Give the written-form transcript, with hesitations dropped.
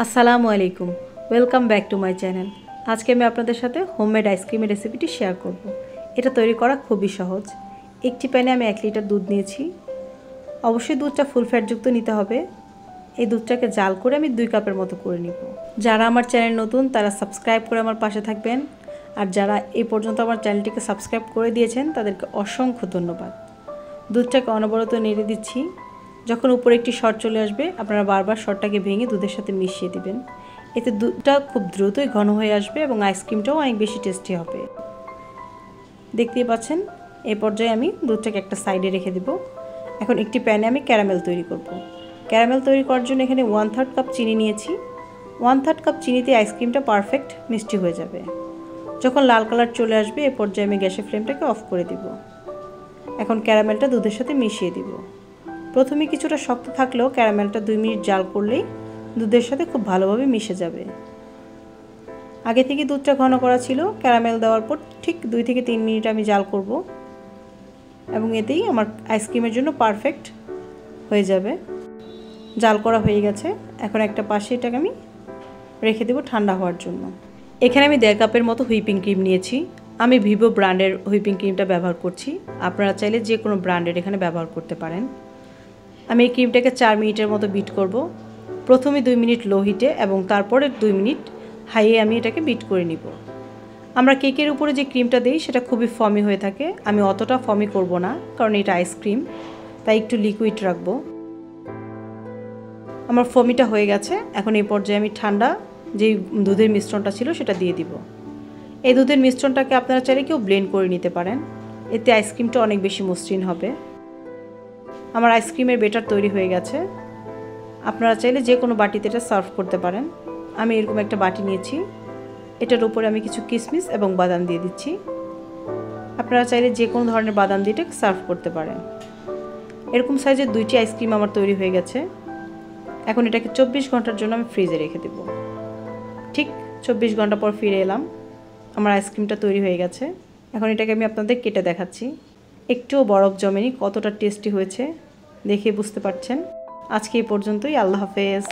আসসালামু আলাইকুম, welcome back to my channel. আজকে আমি আপনাদের সাথে হোমমেড আইসক্রিমের রেসিপিটি শেয়ার করব। এটা তৈরি করা খুবই সহজ। একটি প্যানে আমি 1 লিটার দুধ নিয়েছি। অবশ্যই দুধটা ফুল ফ্যাটযুক্ত নিতে হবে। এই দুধটাকে জাল করে আমি 2 কাপের মতো করে নিব। যারা আমার চ্যানেল নতুন তারা সাবস্ক্রাইব করে আমার পাশে থাকবেন, আর যারা এই পর্যন্ত আমার চ্যানেলটিকে সাবস্ক্রাইব করে দিয়েছেন তাদেরকে অসংখ্য ধন্যবাদ। দুধটাকে অনবরত নেড়ে দিচ্ছি। যখন উপরে একটি শট চলে আসবে আপনারা বারবার শটটাকে ভেঙে দুধের সাথে মিশিয়ে দিবেন। এতে দুধটা খুব দ্রুতই ঘন হয়ে আসবে এবং আইসক্রিমটাও অনেক বেশি টেস্টি হবে। দেখতেই পাচ্ছেন, এই পর্যায়ে আমি দুধটাকে একটা সাইডে রেখে দেব। এখন একটি প্যানে আমি ক্যারামেল তৈরি করব। ক্যারামেল তৈরি করার জন্য এখানে 1/3 কাপ চিনি নিয়েছি। 1/3 কাপ চিনিতে আইসক্রিমটা পারফেক্ট মিষ্টি হয়ে যাবে। যখন লাল কালার চলে আসবে এই পর্যায়ে আমি গ্যাসের ফ্লেমটাকে অফ করে দিব। এখন ক্যারামেলটা দুধের সাথে মিশিয়ে দিব। প্রথমে কিছুটা শক্ত থাকলেও ক্যারামেলটা 2 মিনিট জাল করলেই দুধের সাথে খুব ভালোভাবে মিশে যাবে। আগে থেকে দুধটা ঘন করা ছিল, ক্যারামেল দেওয়ার পর ঠিক 2 থেকে 3 মিনিট আমি জাল করব এবং এতেই আমার আইসক্রিমের জন্য পারফেক্ট হয়ে যাবে। জাল করা হয়ে গেছে। এখন একটা পাশে এটাকে আমি রেখে দেব ঠান্ডা হওয়ার জন্য। এখানে আমি 1.5 কাপের মতো হুইপিং ক্রিম নিয়েছি। আমি ভিভো ব্র্যান্ডের হুইপিং ক্রিমটা ব্যবহার করছি। আপনারা চাইলে যে কোনো ব্র্যান্ডের এখানে ব্যবহার করতে পারেন। আমি এই ক্রিমটাকে 4 মিনিটের মতো বিট করব। প্রথমে 2 মিনিট লো হিটে এবং তারপরে 2 মিনিট হাইয়ে আমি এটাকে বিট করে নিব। আমরা কেকের উপরে যে ক্রিমটা দিই সেটা খুবই ফমি হয়ে থাকে। আমি অতটা ফমি করব না, কারণ এটা আইসক্রিম, তাই একটু লিকুইড রাখব। আমার ফমিটা হয়ে গেছে। এখন এই পর্যায়ে আমি ঠান্ডা যেই দুধের মিশ্রণটা ছিল সেটা দিয়ে দিব। এই দুধের মিশ্রণটাকে আপনারা চাইলে কেউ ব্লেন্ড করে নিতে পারেন। এতে আইসক্রিমটা অনেক বেশি মসৃণ হবে। আমার আইসক্রিমের ব্যাটার তৈরি হয়ে গেছে। আপনারা চাইলে যে কোনো বাটিতে এটা সার্ভ করতে পারেন। আমি এরকম একটা বাটি নিয়েছি। এটার উপরে আমি কিছু কিশমিশ এবং বাদাম দিয়ে দিচ্ছি। আপনারা চাইলে যে কোনো ধরনের বাদাম দিয়ে এটা সার্ভ করতে পারেন। এরকম সাইজের 2টি আইসক্রিম আমার তৈরি হয়ে গেছে। এখন এটাকে 24 ঘন্টার জন্য আমি ফ্রিজে রেখে দেব। ঠিক 24 ঘন্টা পর ফিরে এলাম। আমার আইসক্রিমটা তৈরি হয়ে গেছে। এখন এটাকে আমি আপনাদের কেটে দেখাচ্ছি। একটুও বরফ জমেনি, কতটা টেস্টি হয়েছে দেখে বুঝতে পারছেন। আজকে এই পর্যন্তই। আল্লাহ হাফেজ।